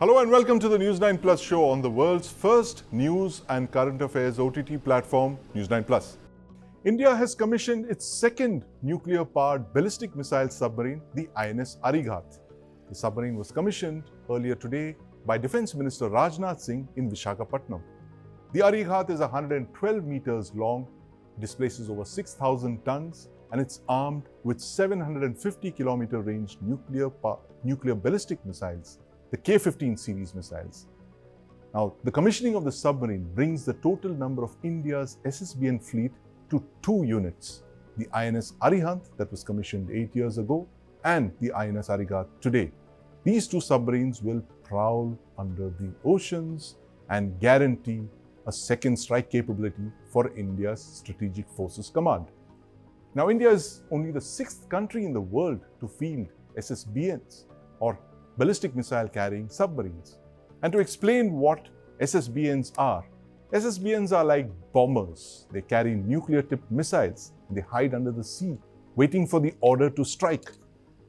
Hello and welcome to the News9 Plus show on the world's first news and current affairs OTT platform, News9 Plus. India has commissioned its second nuclear-powered ballistic missile submarine, the INS Arighat. The submarine was commissioned earlier today by Defence Minister Rajnath Singh in Visakhapatnam. The Arighat is 112 meters long, displaces over 6,000 tons, and it's armed with 750-kilometer range nuclear ballistic missiles, the K-15 series missiles. Now, the commissioning of the submarine brings the total number of India's SSBN fleet to 2 units, the INS Arihant that was commissioned 8 years ago and the INS Arighat today. These 2 submarines will prowl under the oceans and guarantee a second strike capability for India's Strategic Forces Command. Now, India is only the 6th country in the world to field SSBNs, or ballistic missile carrying submarines. And to explain what SSBNs are like bombers. They carry nuclear-tipped missiles. They hide under the sea, waiting for the order to strike.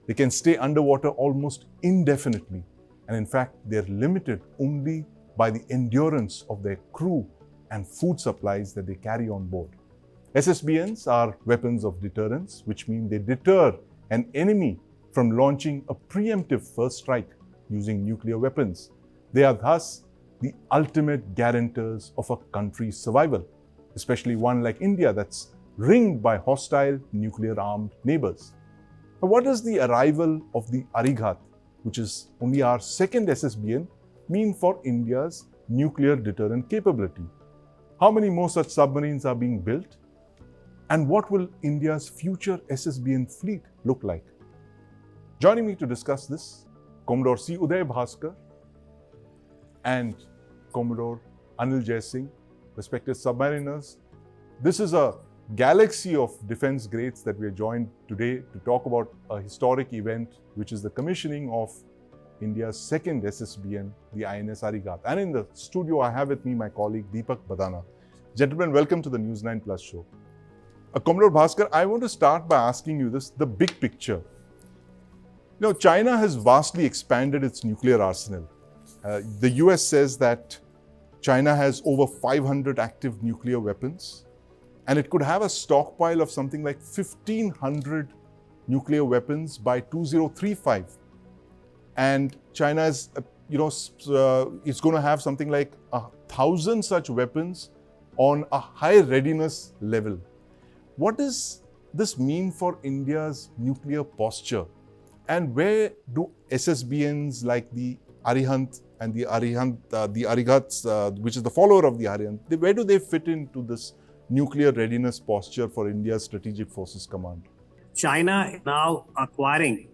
They can stay underwater almost indefinitely. And in fact, they're limited only by the endurance of their crew and food supplies that they carry on board. SSBNs are weapons of deterrence, which mean they deter an enemy from launching a preemptive first strike using nuclear weapons. They are thus the ultimate guarantors of a country's survival, especially one like India that's ringed by hostile nuclear-armed neighbours. Now, what does the arrival of the Arighat, which is only our second SSBN, mean for India's nuclear deterrent capability? How many more such submarines are being built? And what will India's future SSBN fleet look like? Joining me to discuss this, Commodore C Uday Bhaskar and Commodore Anil Jai Singh, respected submariners. This is a galaxy of defense greats that we are joined today to talk about a historic event, which is the commissioning of India's second SSBN, the INS Arighat. And in the studio, I have with me my colleague Deepak Bhadana. Gentlemen, welcome to the News9 Plus show. Commodore Bhaskar, I want to start by asking you this, the big picture. Now, China has vastly expanded its nuclear arsenal. The US says that China has over 500 active nuclear weapons, and it could have a stockpile of something like 1,500 nuclear weapons by 2035. And China is, it's going to have something like 1,000 such weapons on a high readiness level. What does this mean for India's nuclear posture? And where do SSBNs like the Arihant and the Arighats, which is the follower of the Arihant, where do they fit into this nuclear readiness posture for India's Strategic Forces Command? China is now acquiring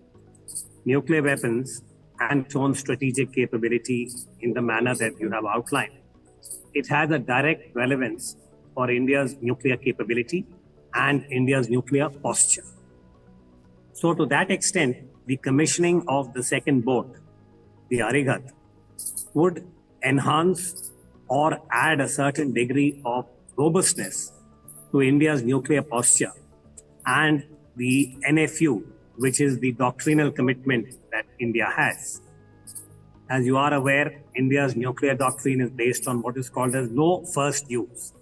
nuclear weapons and its own strategic capability in the manner that you have outlined. It has a direct relevance for India's nuclear capability and India's nuclear posture. So to that extent, the commissioning of the second boat, the Arighat, would enhance or add a certain degree of robustness to India's nuclear posture and the NFU, which is the doctrinal commitment that India has. As you are aware, India's nuclear doctrine is based on what is called as no first use,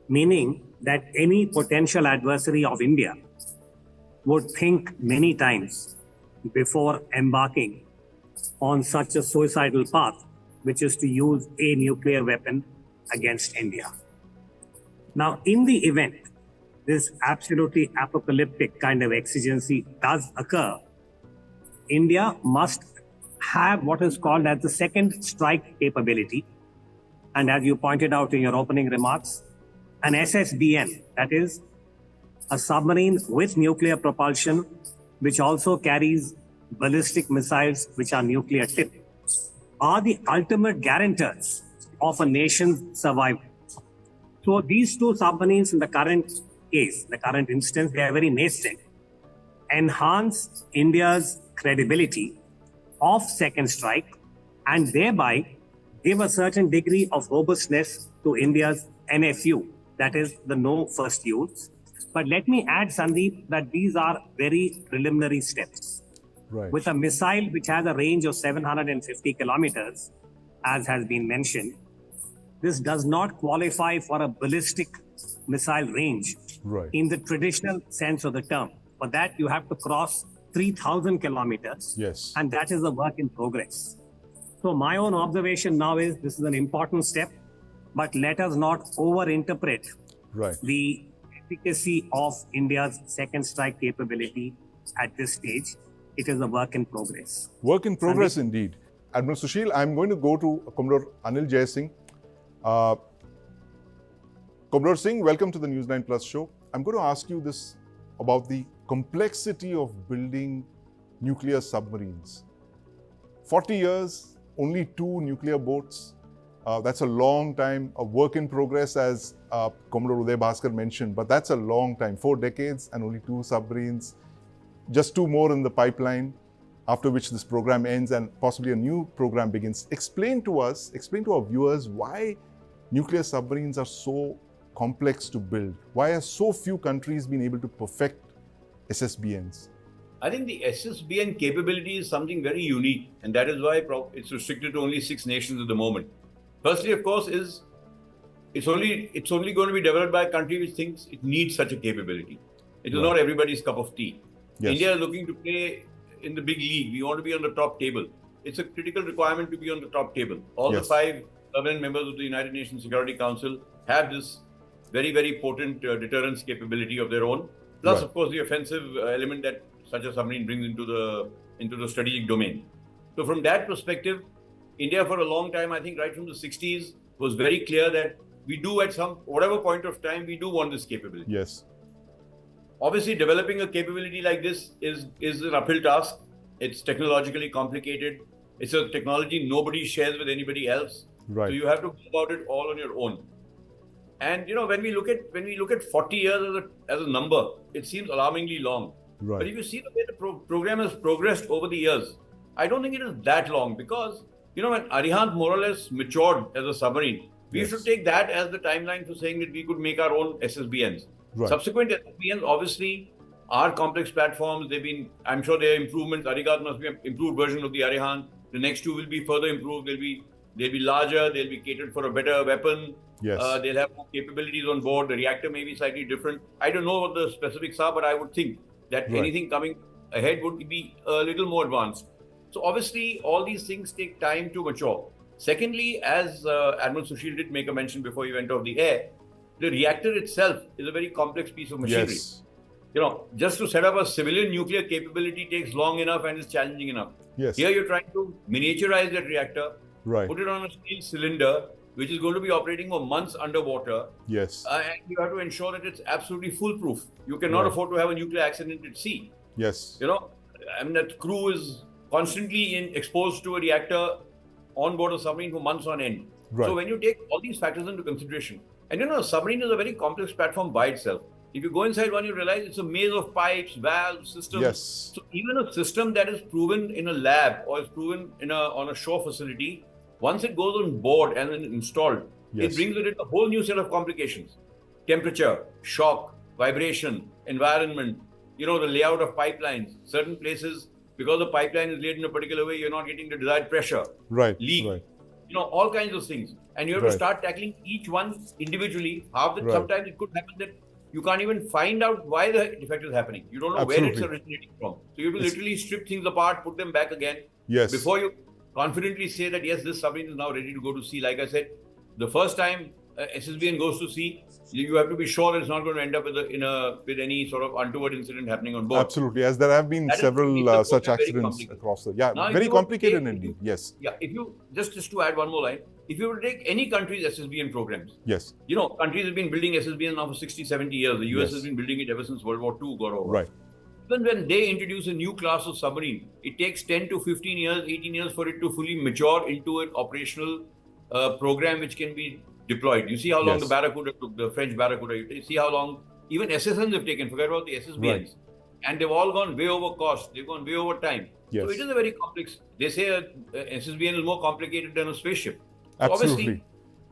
meaning that any potential adversary of India would think many times before embarking on such a suicidal path, which is to use a nuclear weapon against India. Now, in the event this absolutely apocalyptic kind of exigency does occur, India must have what is called as the second strike capability. And as you pointed out in your opening remarks, an SSBN, that is a submarine with nuclear propulsion, which also carries ballistic missiles which are nuclear tipped, are the ultimate guarantors of a nation's survival. So these 2 submarines in the current case, the current instance, they are very nascent, enhance India's credibility of second strike and thereby give a certain degree of robustness to India's NFU, that is the no first use. But let me add, Sandeep, that these are very preliminary steps. Right. with a missile which has a range of 750 kilometers, as has been mentioned, this does not qualify for a ballistic missile range Right. in the traditional sense of the term. For that, you have to cross 3,000 kilometers, Yes. and that is a work in progress. So my own observation now is this is an important step, but let us not overinterpret Right. the efficacy of India's second strike capability at this stage. It is a work in progress. Work in progress indeed. Admiral Sushil, I'm going to go to Commodore Anil Jai Singh. Commodore Singh, welcome to the News9 Plus show. I'm going to ask you this about the complexity of building nuclear submarines. 40 years, only 2 nuclear boats. That's a long time, a work in progress, as Commodore Uday Bhaskar mentioned, but that's a long time, 4 decades and only 2 submarines, just 2 more in the pipeline, after which this program ends and possibly a new program begins. Explain to us, explain to our viewers why nuclear submarines are so complex to build. Why have so few countries been able to perfect SSBNs? I think the SSBN capability is something very unique, and that is why it's restricted to only 6 nations at the moment. Firstly, of course, is it's only going to be developed by a country which thinks it needs such a capability. It is not everybody's cup of tea. Yes. India is looking to play in the big league. We want to be on the top table. It's a critical requirement to be on the top table. All the 5 permanent members of the United Nations Security Council have this very, very potent deterrence capability of their own. Plus, of course, the offensive element that such a submarine brings into the strategic domain. So from that perspective, India for a long time, I think right from the 60s, was very clear that we do at whatever point of time, we do want this capability. Yes. Obviously, developing a capability like this is an uphill task. It's technologically complicated. It's a technology nobody shares with anybody else. Right. So you have to go about it all on your own. And when we look at 40 years as a number, it seems alarmingly long. Right. But if you see the way the program has progressed over the years, I don't think it is that long, because when Arihant more or less matured as a submarine, we should take that as the timeline for saying that we could make our own SSBNs. Right. Subsequent SSBNs obviously are complex platforms. I'm sure there are improvements. Arighaat must be an improved version of the Arihant. The next 2 will be further improved. They'll be larger. They'll be catered for a better weapon. Yes. They'll have more capabilities on board. The reactor may be slightly different. I don't know what the specifics are, but I would think that anything coming ahead would be a little more advanced. So obviously, all these things take time to mature. Secondly, as Admiral Sushil did make a mention before he went off the air, the reactor itself is a very complex piece of machinery. Yes. Just to set up a civilian nuclear capability takes long enough and is challenging enough. Yes. Here you're trying to miniaturize that reactor, put it on a steel cylinder, which is going to be operating for months underwater. Yes. And you have to ensure that it's absolutely foolproof. You cannot afford to have a nuclear accident at sea. Yes. That crew is constantly exposed to a reactor on board a submarine for months on end. Right. So when you take all these factors into consideration, and a submarine is a very complex platform by itself. If you go inside one, you realize it's a maze of pipes, valves, systems. Yes. So even a system that is proven in a lab or is proven on a shore facility, once it goes on board and then installed, it brings with it a whole new set of complications. Temperature, shock, vibration, environment, the layout of pipelines. Certain places, because the pipeline is laid in a particular way, you're not getting the desired pressure. Right. Leak. Right. All kinds of things. And you have to start tackling each one individually. Sometimes it could happen that you can't even find out why the defect is happening. You don't know where it's originating from. So you have to literally strip things apart, put them back again. Yes. Before you confidently say that, yes, this submarine is now ready to go to sea. Like I said, the first time SSBN goes to sea, you have to be sure that it's not going to end up with any sort of untoward incident happening on board. Absolutely, as there have been several such accidents across the... Now, very complicated indeed, yes. Yeah, if you, just to add one more line, if you were to take any country's SSBN programs, yes, countries have been building SSBN now for 60, 70 years. The US has been building it ever since World War II got over. Right. Even when they introduce a new class of submarine, it takes 10 to 15 years, 18 years for it to fully mature into an operational program which can be deployed. You see how long the Barracuda took, the French Barracuda. You see how long even SSNs have taken, forget about the SSBNs. Right. And they've all gone way over cost. They've gone way over time. Yes. So it is a very complex, they say a SSBN is more complicated than a spaceship. So absolutely.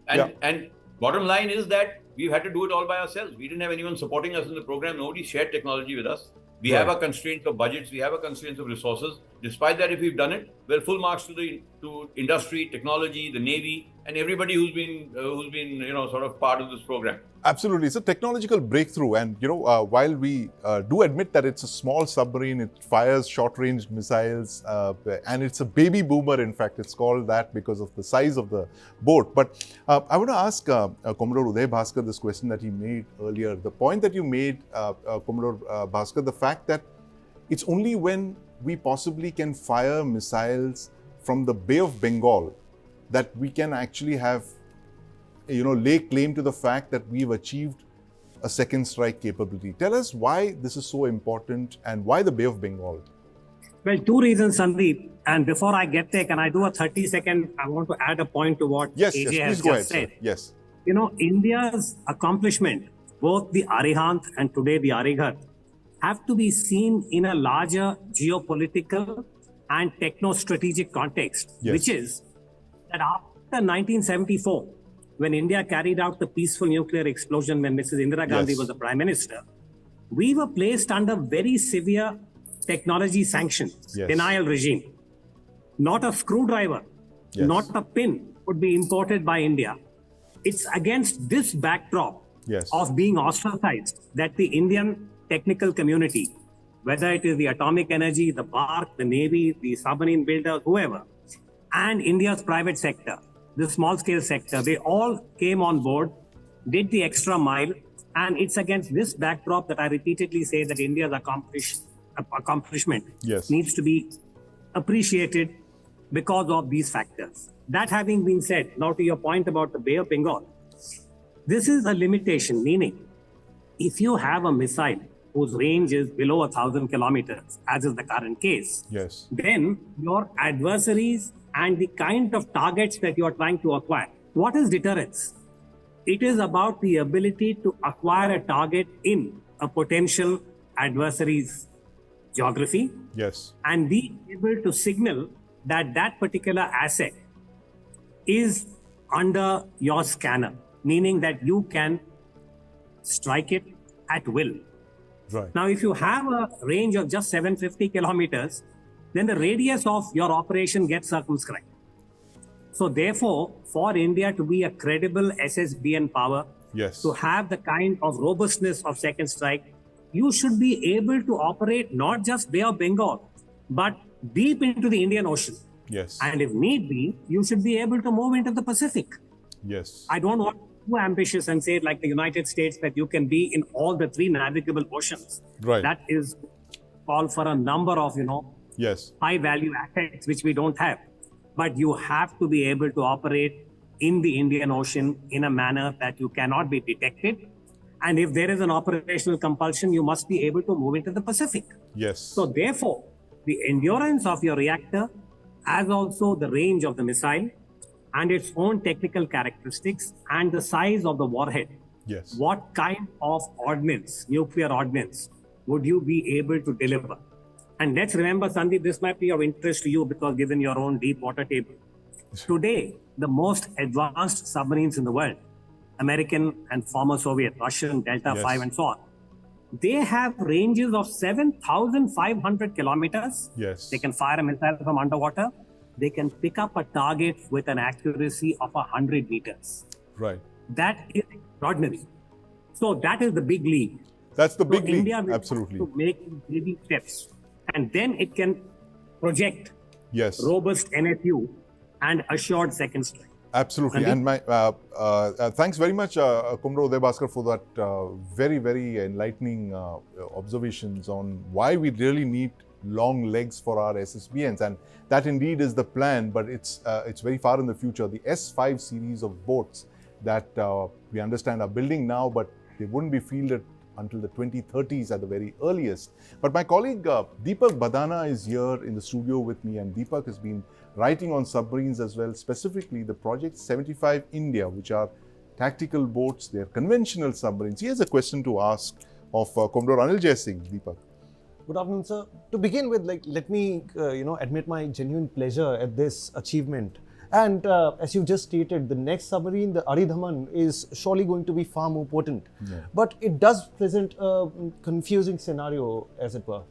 And bottom line is that we've had to do it all by ourselves. We didn't have anyone supporting us in the program. Nobody shared technology with us. We have our constraints of budgets, we have our constraints of resources. Despite that, if we've done it, well, full marks to industry, technology, the Navy, and everybody who's been sort of part of this program. Absolutely. It's a technological breakthrough. And, while we do admit that it's a small submarine, it fires short-range missiles, and it's a baby boomer, in fact. It's called that because of the size of the boat. But I want to ask Commodore Uday Bhaskar this question that he made earlier. The point that you made, Commodore Bhaskar, the fact that it's only when we possibly can fire missiles from the Bay of Bengal that we can actually have, lay claim to the fact that we've achieved a second strike capability. Tell us why this is so important and why the Bay of Bengal? Well, two reasons, Sandeep. And before I get there, can I do a 30-second? I want to add a point to what AJ has just said. Sir. Yes. India's accomplishment, both the Arihant and today the Arighat, have to be seen in a larger geopolitical and techno-strategic context, which is that after 1974, when India carried out the peaceful nuclear explosion when Mrs. Indira Gandhi was the Prime Minister, we were placed under very severe technology sanctions, denial regime. Not a screwdriver, not a pin could be imported by India. It's against this backdrop of being ostracized that the Indian technical community, whether it is the atomic energy, the BARC, the Navy, the submarine builders, whoever, and India's private sector, the small scale sector, they all came on board, did the extra mile, and it's against this backdrop that I repeatedly say that India's accomplishment needs to be appreciated because of these factors. That having been said, now to your point about the Bay of Bengal, this is a limitation, meaning if you have a missile whose range is below 1,000 kilometers, as is the current case, then your adversaries and the kind of targets that you are trying to acquire. What is deterrence? It is about the ability to acquire a target in a potential adversary's geography and be able to signal that that particular asset is under your scanner, meaning that you can strike it at will. Now, if you have a range of just 750 kilometers, then the radius of your operation gets circumscribed. So therefore, for India to be a credible SSBN power, to have the kind of robustness of second strike, you should be able to operate not just Bay of Bengal, but deep into the Indian Ocean. And if need be, you should be able to move into the Pacific. I don't want too ambitious and say it like the United States that you can be in all the three navigable oceans. That is call for a number of, high value assets which we don't have. But you have to be able to operate in the Indian Ocean in a manner that you cannot be detected. And if there is an operational compulsion, you must be able to move into the Pacific. So therefore, the endurance of your reactor, as also the range of the missile, and its own technical characteristics and the size of the warhead. What kind of ordnance, nuclear ordnance, would you be able to deliver? And let's remember, Sandeep, this might be of interest to you because given your own deep water table. Today, the most advanced submarines in the world, American and former Soviet, Russian, Delta V and so on, they have ranges of 7,500 kilometers. They can fire a missile from underwater. They can pick up a target with an accuracy of 100 meters. That is extraordinary. So that is the big league. That's the big league, India will absolutely. have to make baby steps. And then it can project robust NFU and assured second strike. Absolutely. And my thanks very much, Commodore Uday Bhaskar, for that very, very enlightening observations on why we really need long legs for our SSBNs, and that indeed is the plan, but it's very far in the future. The S5 series of boats that we understand are building now, but they wouldn't be fielded until the 2030s at the very earliest. But my colleague Deepak Bhadana is here in the studio with me, and Deepak has been writing on submarines as well, specifically the Project 75 India, which are tactical boats, they're conventional submarines. He has a question to ask of Commodore Anil Jai Singh. Deepak. Good afternoon, sir. To begin with, let me, admit my genuine pleasure at this achievement. And as you just stated, the next submarine, the Arighat, is surely going to be far more potent. Yeah. But it does present a confusing scenario, as it were.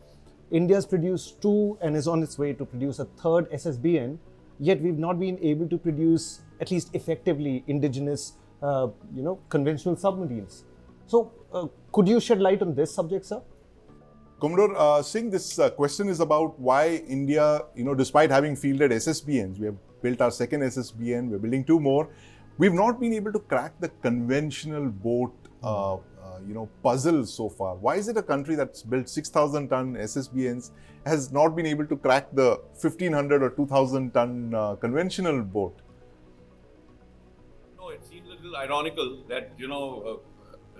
India's produced 2 and is on its way to produce a 3rd SSBN, yet we've not been able to produce, at least effectively, indigenous, conventional submarines. So, could you shed light on this subject, sir? Commodore Singh, this question is about why India, despite having fielded SSBNs, we have built our 2nd SSBN, we're building 2 more, we've not been able to crack the conventional boat, puzzle so far. Why is it a country that's built 6,000-ton SSBNs has not been able to crack the 1,500 or 2,000-ton conventional boat? No, it seems a little ironical that,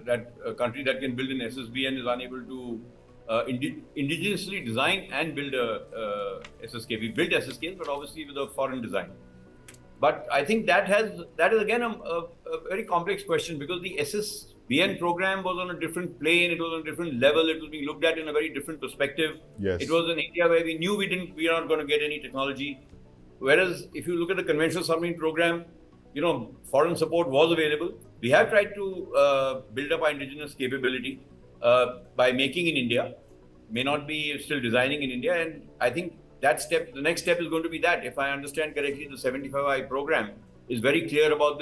that a country that can build an SSBN is unable to indigenously design and build a SSK. We built SSKs, but obviously with a foreign design. But I think that is again a very complex question, because the SSBN program was on a different plane, it was on a different level, it was being looked at in a very different perspective. Yes. It was an area where we knew we are not going to get any technology. Whereas if you look at the conventional submarine program, foreign support was available. We have tried to build up our indigenous capability by making in India, may not be still designing in India, and I think the next step is going to be that. If I understand correctly, the 75I program is very clear about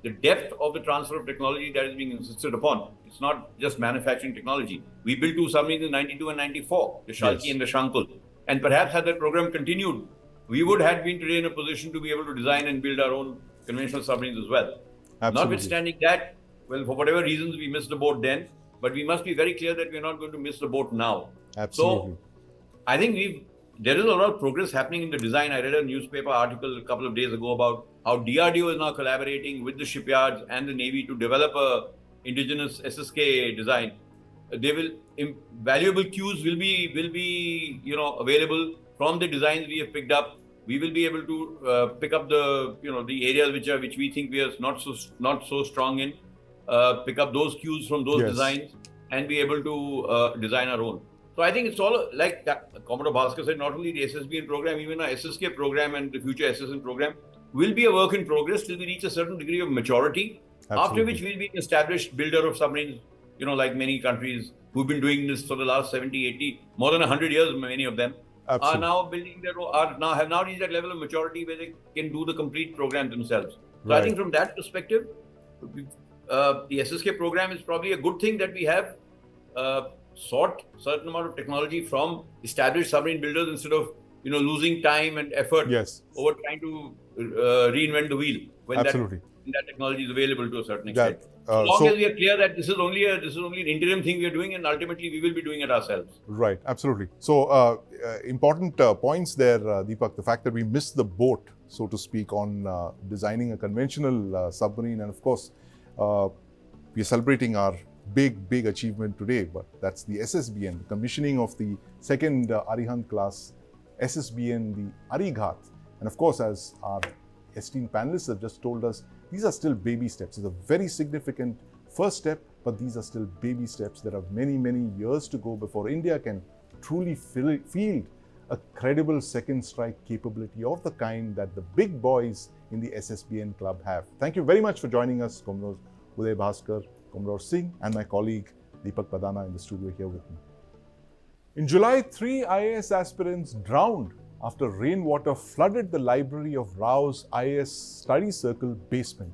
the depth of the transfer of technology that is being insisted upon. It's not just manufacturing technology. We built 2 submarines in 92 and 94, the Shalki and the Shankul. And perhaps had that program continued, we would have been today in a position to be able to design and build our own conventional submarines as well. Absolutely. Notwithstanding that, well, for whatever reasons, we missed the boat then, but we must be very clear that we're not going to miss the boat now. Absolutely. So, I think there is a lot of progress happening in the design. I read a newspaper article a couple of days ago about how DRDO is now collaborating with the shipyards and the Navy to develop a indigenous SSK design. Valuable cues will be available from the designs we have picked up. We will be able to pick up the areas which we think we are not so strong in, pick up those cues from those designs, and be able to design our own. So I think it's all like that. Commodore Bhaskar said, not only the SSBN program, even our SSK program and the future SSN program will be a work in progress till we reach a certain degree of maturity. Absolutely. After which we'll be an established builder of submarines, like many countries who've been doing this for the last 70, 80, more than 100 years, many of them. Absolutely. Are now building have now reached that level of maturity where they can do the complete program themselves. So I think from that perspective, the SSK program is probably a good thing that we have sought certain amount of technology from established submarine builders instead of losing time and effort over trying to reinvent the wheel when that technology is available to a certain extent. As long as we are clear that this is only an interim thing we are doing, and ultimately we will be doing it ourselves. Right, absolutely. So important points there, Deepak. The fact that we missed the boat, so to speak, on designing a conventional submarine, and of course we are celebrating our big achievement today, but that's the SSBN, the commissioning of the 2nd Arihant class SSBN, the Arighat. And of course, as our esteemed panelists have just told us, these are still baby steps. It's a very significant first step, but these are still baby steps. There are many years to go before India can truly field a credible second strike capability of the kind that the big boys in the SSBN club have. Thank you very much for joining us, Commodore Uday Bhaskar, Commodore Singh, and my colleague Deepak Bhadana in the studio here with me. In July, 3 IAS aspirants drowned after rainwater flooded the library of Rao's IAS Study Circle basement.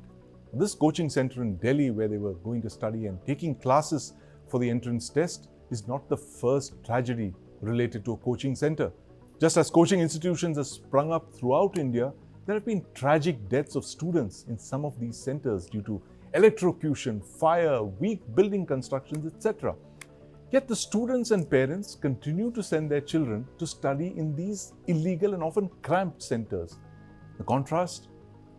This coaching center in Delhi, where they were going to study and taking classes for the entrance test, is not the first tragedy related to a coaching center. Just as coaching institutions have sprung up throughout India, there have been tragic deaths of students in some of these centers due to electrocution, fire, weak building constructions, etc. Yet the students and parents continue to send their children to study in these illegal and often cramped centers. The contrast?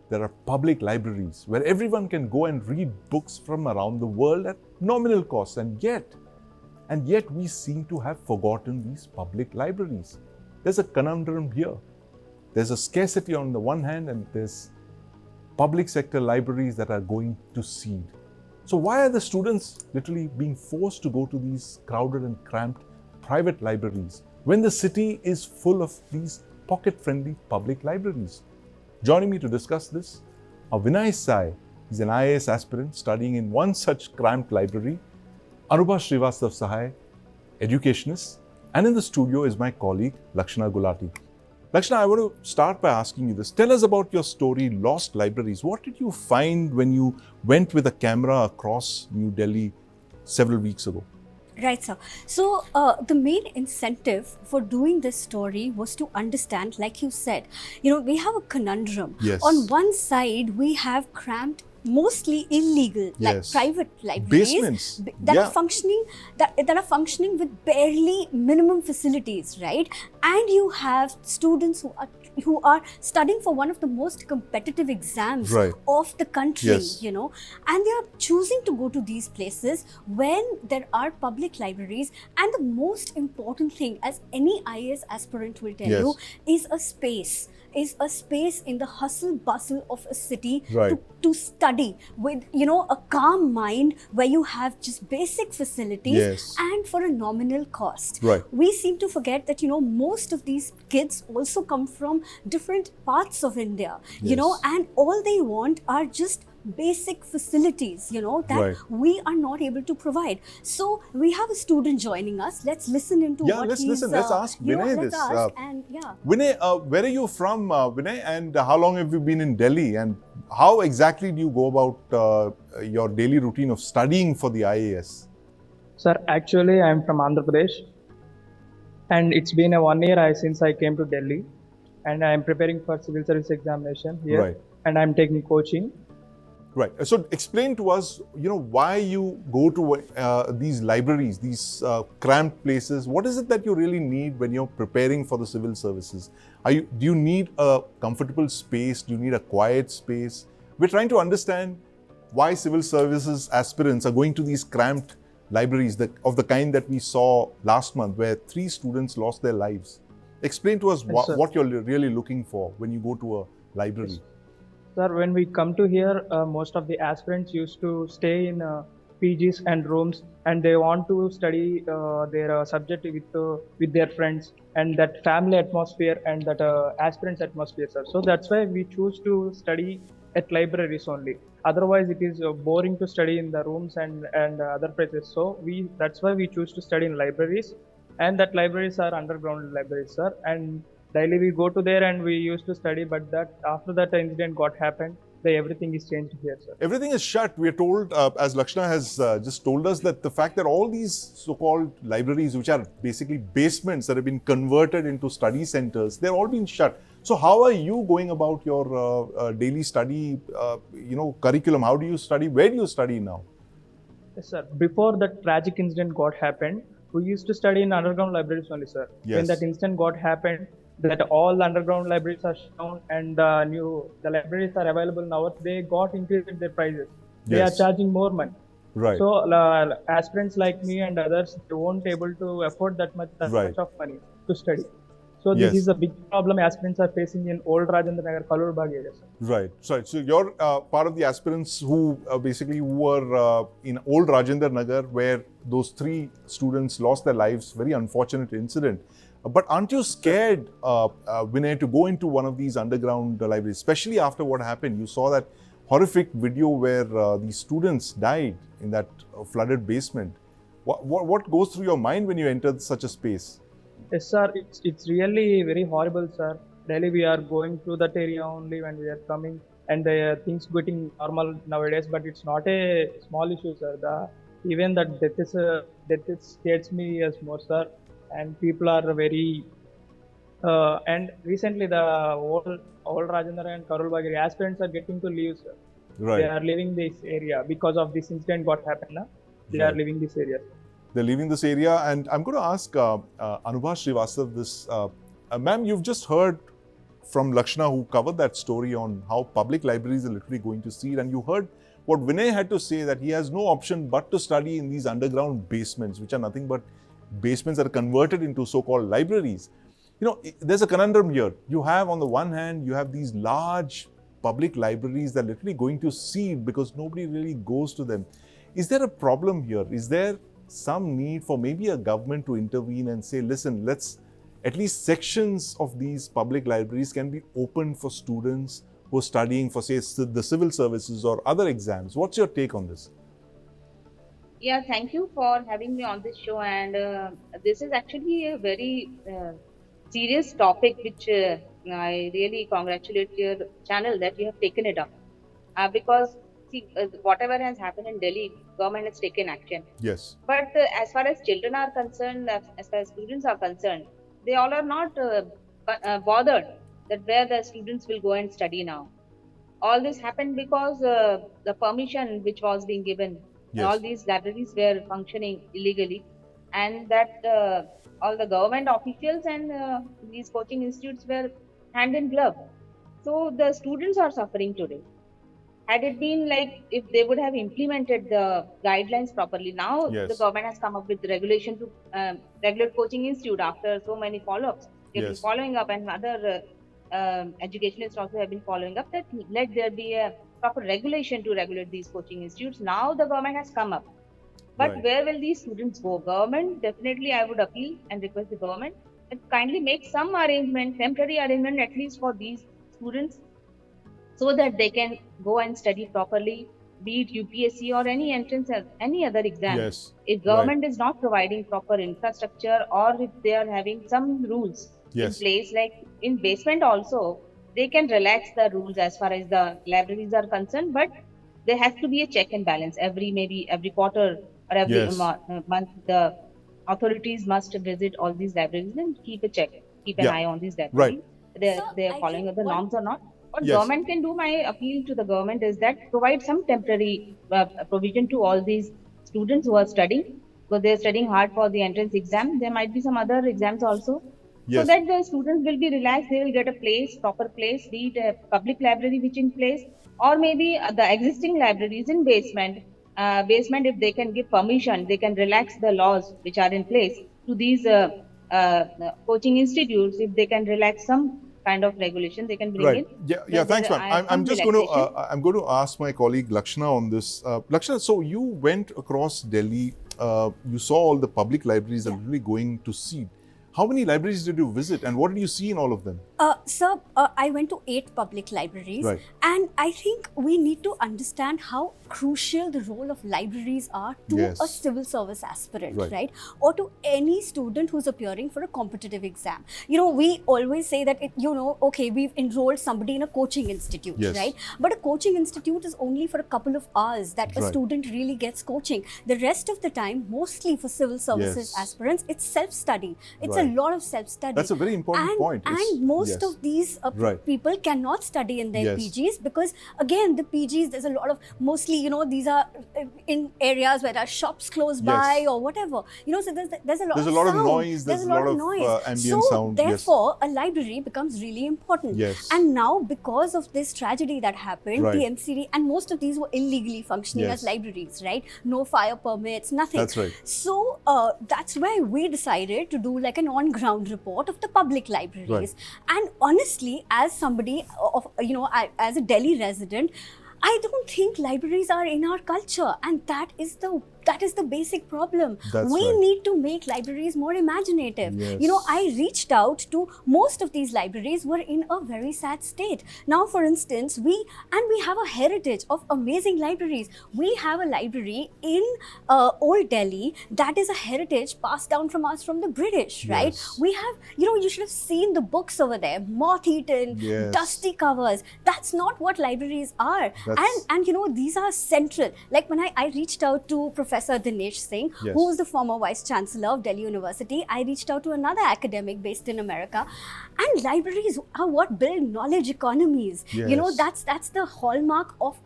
There are public libraries where everyone can go and read books from around the world at nominal cost, and yet we seem to have forgotten these public libraries. There's a conundrum here. There's a scarcity on the one hand, and there's public sector libraries that are going to seed. So why are the students literally being forced to go to these crowded and cramped private libraries when the city is full of these pocket-friendly public libraries? Joining me to discuss this are Vinay Sai. He's an IAS aspirant studying in one such cramped library. Anubha Srivastav Sahai, educationist. And in the studio is my colleague, Lakshana Gulati. Lakshana, I want to start by asking you this. Tell us about your story, Lost Libraries. What did you find when you went with a camera across New Delhi several weeks ago? Right, sir. So the main incentive for doing this story was to understand, like you said, we have a conundrum. Yes. On one side, we have cramped, mostly illegal, like private libraries basements that are functioning with barely minimum facilities, right? And you have students who are studying for one of the most competitive exams of the country, and they are choosing to go to these places when there are public libraries. And the most important thing, as any IAS aspirant will tell you, is a space in the hustle bustle of a city to study with a calm mind, where you have just basic facilities and for a nominal cost. We seem to forget that most of these kids also come from different parts of India, and all they want are just basic facilities, that we are not able to provide. So we have a student joining us. Let's listen into what let's he's... listen. Let's ask Vinay this. Vinay, where are you from, Vinay? And how long have you been in Delhi? And how exactly do you go about your daily routine of studying for the IAS? Sir, actually, I'm from Andhra Pradesh. And it's been 1 year since I came to Delhi. And I'm preparing for civil service examination here. And I'm taking coaching. Right. So explain to us, why you go to these libraries, these cramped places. What is it that you really need when you're preparing for the civil services? Do you need a comfortable space? Do you need a quiet space? We're trying to understand why civil services aspirants are going to these cramped libraries of the kind that we saw last month, where 3 students lost their lives. Explain to us what you're really looking for when you go to a library. Sir, when we come to here, most of the aspirants used to stay in PGs and rooms, and they want to study their subject with their friends, and that family atmosphere and that aspirants atmosphere, sir. So that's why we choose to study at libraries only. Otherwise, it is boring to study in the rooms and other places. So that's why we choose to study in libraries, and that libraries are underground libraries, sir. And daily we go to there and we used to study, but after that incident got happened, everything is changed here, sir. Everything is shut. We are told, as Lakshana has just told us, that the fact that all these so-called libraries, which are basically basements that have been converted into study centers, they're all been shut. So how are you going about your daily study, curriculum? How do you study? Where do you study now? Yes, sir. Before that tragic incident got happened, we used to study in underground libraries only, sir. When that incident got happened, that all the underground libraries are shown and the libraries are available now, they got increased their prices. They are charging more money. So aspirants like me and others, they won't able to afford that much of money to study. So this is a big problem aspirants are facing in old Rajendra Nagar, Kalur Bagh areas. Right. So you're part of the aspirants who were in old Rajendra Nagar, where those 3 students lost their lives. Very unfortunate incident. But aren't you scared, Vinay, to go into one of these underground libraries, especially after what happened? You saw that horrific video where these students died in that flooded basement. What goes through your mind when you enter such a space? Yes, sir. It's really very horrible, sir. Daily we are going through that area only when we are coming, and things getting normal nowadays. But it's not a small issue, sir. Even that death scares me as more, sir. And people are very and recently the old Rajendra and Karol Bagh aspirants are getting to leave, sir. They are leaving this area because of this incident what happened. They are leaving this area. They're leaving this area, and I'm going to ask Anubha Srivastav this. Ma'am, you've just heard from Lakshana, who covered that story on how public libraries are literally going to seal, and you heard what Vinay had to say, that he has no option but to study in these underground basements, which are nothing but basements that are converted into so-called libraries. There's a conundrum here. You have, on the one hand, you have these large public libraries that are literally going to seal because nobody really goes to them. Is there a problem here? Is there some need for maybe a government to intervene and say, listen, at least sections of these public libraries can be open for students who are studying for, say, the civil services or other exams. What's your take on this? Yeah, thank you for having me on this show. And this is actually a very serious topic, which I really congratulate your channel that you have taken it up. Because see, whatever has happened in Delhi, government has taken action. Yes. But as far as children are concerned, as far as students are concerned, they all are not bothered that where the students will go and study now. All this happened because the permission which was being given, all these libraries were functioning illegally, and that all the government officials and these coaching institutes were hand in glove. So the students are suffering today. Had it been like if they would have implemented the guidelines properly, now the government has come up with regulation to regulate coaching institute after so many follow-ups. They've been following up, and other educationists also have been following up that let there be a proper regulation to regulate these coaching institutes. Now the government has come up. But where will these students go? Government, definitely I would appeal and request the government to kindly make some arrangement, temporary arrangement at least for these students, so that they can go and study properly, be it UPSC or any entrance, any other exam. If government is not providing proper infrastructure, or if they are having some rules in place, like in basement also, they can relax the rules as far as the libraries are concerned, but there has to be a check and balance. Maybe every quarter or every month, the authorities must visit all these libraries and keep an eye on these libraries. They are following the norms or not. What government can do, my appeal to the government is that provide some temporary provision to all these students who are studying, because they are studying hard for the entrance exam. There might be some other exams also. So that the students will be relaxed, they will get a place, proper place, be it a public library which in place, or maybe the existing libraries in basement. Basement, if they can give permission, they can relax the laws which are in place to these coaching institutes. If they can relax some kind of regulation, they can bring in. Yeah, thanks, ma'am. I'm just going to ask my colleague Lakshana on this. Lakshana, so you went across Delhi, you saw all the public libraries that are really going to seed. How many libraries did you visit, and what did you see in all of them? Sir, I went to 8 public libraries, and I think we need to understand how crucial the role of libraries are to a civil service aspirant, right? Or to any student who's appearing for a competitive exam. You know, we always say that, okay, we've enrolled somebody in a coaching institute, right? But a coaching institute is only for a couple of hours that a student really gets coaching. The rest of the time, mostly for civil services aspirants, it's self-study. It's a lot of self-study. That's a very important point. And most of these people cannot study in their PGs, because again, the PGs, there's a lot of, mostly, these are in areas where there are shops close by or whatever. So there's a lot of noise, there's a lot of ambient sound. Therefore, a library becomes really important. And now, because of this tragedy that happened, the MCD, and most of these were illegally functioning as libraries, right? No fire permits, nothing. That's right. So that's why we decided to do like an on-ground report of the public libraries. And honestly, as somebody of, as a Delhi resident, I don't think libraries are in our culture, and that is the basic problem. We need to make libraries more imaginative. I reached out to most of these libraries were in a very sad state. Now, for instance, we have a heritage of amazing libraries. We have a library in Old Delhi that is a heritage passed down from us from the British, right? We have, you should have seen the books over there, moth-eaten, dusty covers. That's not what libraries are. And these are central. Like when I reached out to Professor Dinesh Singh, who was the former Vice Chancellor of Delhi University, I reached out to another academic based in America. And libraries are what build knowledge economies. That's the hallmark of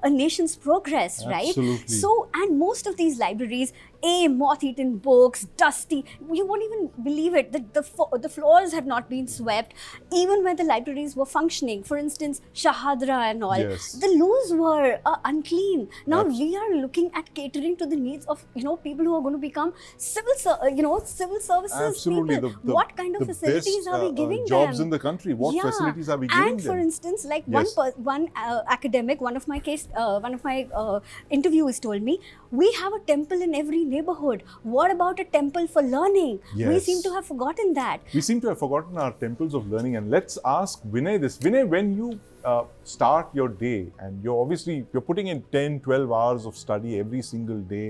a nation's progress, right? So, and most of these libraries, moth-eaten books, dusty. You won't even believe it. The floors had not been swept, even when the libraries were functioning. For instance, Shahadra and all. The loos were unclean. Now we are looking at catering to the needs of people who are going to become civil services people. What kind of facilities are we giving them? Jobs in the country. What facilities are we giving them? And for instance, like one academic, one of my interviewees told me, we have a temple in every neighborhood? What about a temple for learning? We Yes. seem to have forgotten that. We seem to have forgotten our temples of learning. And let's ask Vinay this. Vinay, when you start your day, and you're putting in 10, 12 hours of study every single day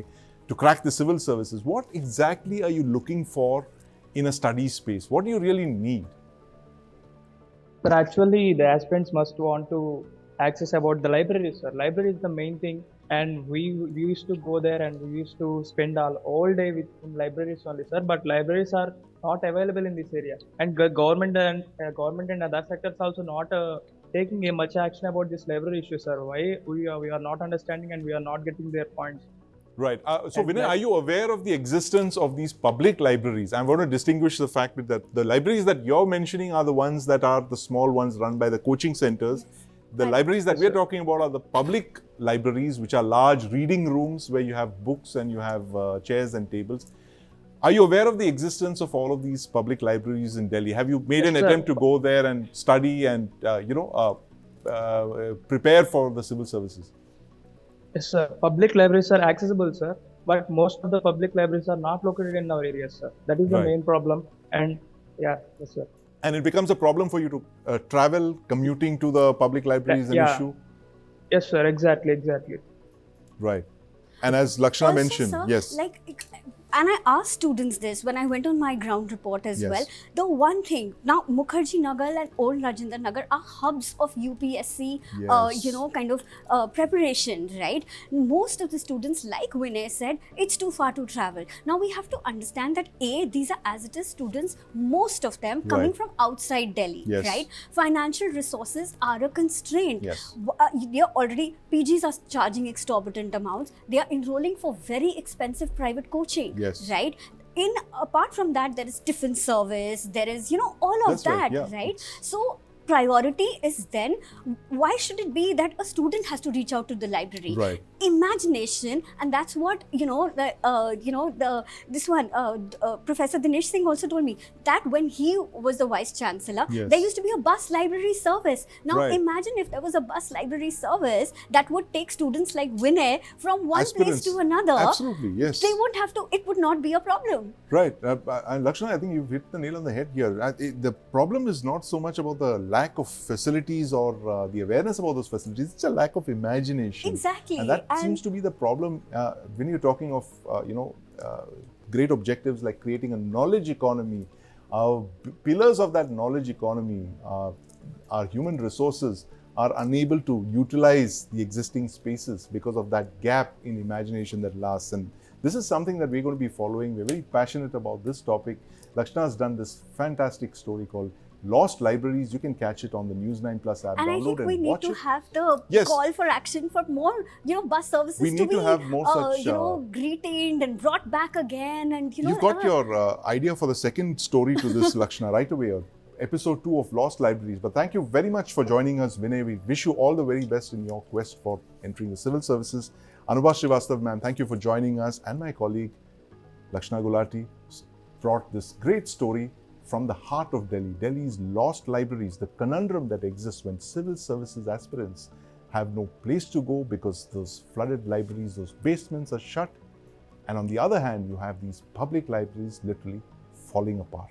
to crack the civil services, what exactly are you looking for in a study space? What do you really need? But actually, the aspirants must want to access about the libraries, sir. Library is the main thing, and we used to go there and we used to spend all day with libraries only, sir. But libraries are not available in this area, and government and other sectors also not taking a much action about this library issue, sir. Why we are not understanding and we are not getting their points. Right. So, Vinay, are you aware of the existence of these public libraries? I'm going to distinguish the fact that the libraries that you're mentioning are the ones that are the small ones run by the coaching centers. The libraries that we're talking about are the public libraries, which are large reading rooms where you have books and you have chairs and tables. Are you aware of the existence of all of these public libraries in Delhi? Have you made an attempt to go there and study and, prepare for the civil services? Yes, sir. Public libraries are accessible, sir, but most of the public libraries are not located in our areas, sir. That is the main problem. And yes, sir. And it becomes a problem for you to travel, commuting to the public library is an issue? Yes, sir. Exactly. Right. And as Lakshana Also, mentioned, sir, yes. And I asked students this when I went on my ground report as Yes. well. The one thing, now Mukherjee Nagar and Old Rajendra Nagar are hubs of UPSC, Yes. preparation, right? Most of the students, like Vinay said, it's too far to travel. Now we have to understand that these are as it is students, most of them coming Right. from outside Delhi, Yes. right? Financial resources are a constraint. Yes. They are already, PGs are charging exorbitant amounts. They are enrolling for very expensive private coaching. Yes. Right? Apart from that, there is tiffin service, there is, all of That's right, that, yeah. right? So priority is then, why should it be that a student has to reach out to the library? Right. Imagination, and that's what, Professor Dinesh Singh also told me, that when he was the Vice Chancellor, Yes. there used to be a bus library service. Now Right. imagine if there was a bus library service that would take students like Vinay from one Aspirants. place to another. Absolutely, yes. They won't have to, it would not be a problem. Right. And Lakshana, I think you've hit the nail on the head here. The problem is not so much about the lack of facilities or the awareness about those facilities. It's a lack of imagination. Exactly. And that seems to be the problem when you're talking of, great objectives like creating a knowledge economy. Pillars of that knowledge economy, our human resources, are unable to utilize the existing spaces because of that gap in imagination that lasts. And this is something that we're going to be following. We're very passionate about this topic. Lakshana has done this fantastic story called Lost Libraries. You can catch it on the News9 Plus app. And I Download think we and need watch to it. have the Yes. call for action for more, bus services We need to be, to have more such, retained and brought back again. And, You've got your idea for the second story to this, Lakshana, right away. Episode 2 of Lost Libraries. But thank you very much for joining us, Vinay. We wish you all the very best in your quest for entering the civil services. Anubha Srivastav, ma'am, thank you for joining us. And my colleague, Lakshana Gulati, brought this great story from the heart of Delhi. Delhi's lost libraries, the conundrum that exists when civil services aspirants have no place to go because those flooded libraries, those basements are shut. And on the other hand, you have these public libraries literally falling apart.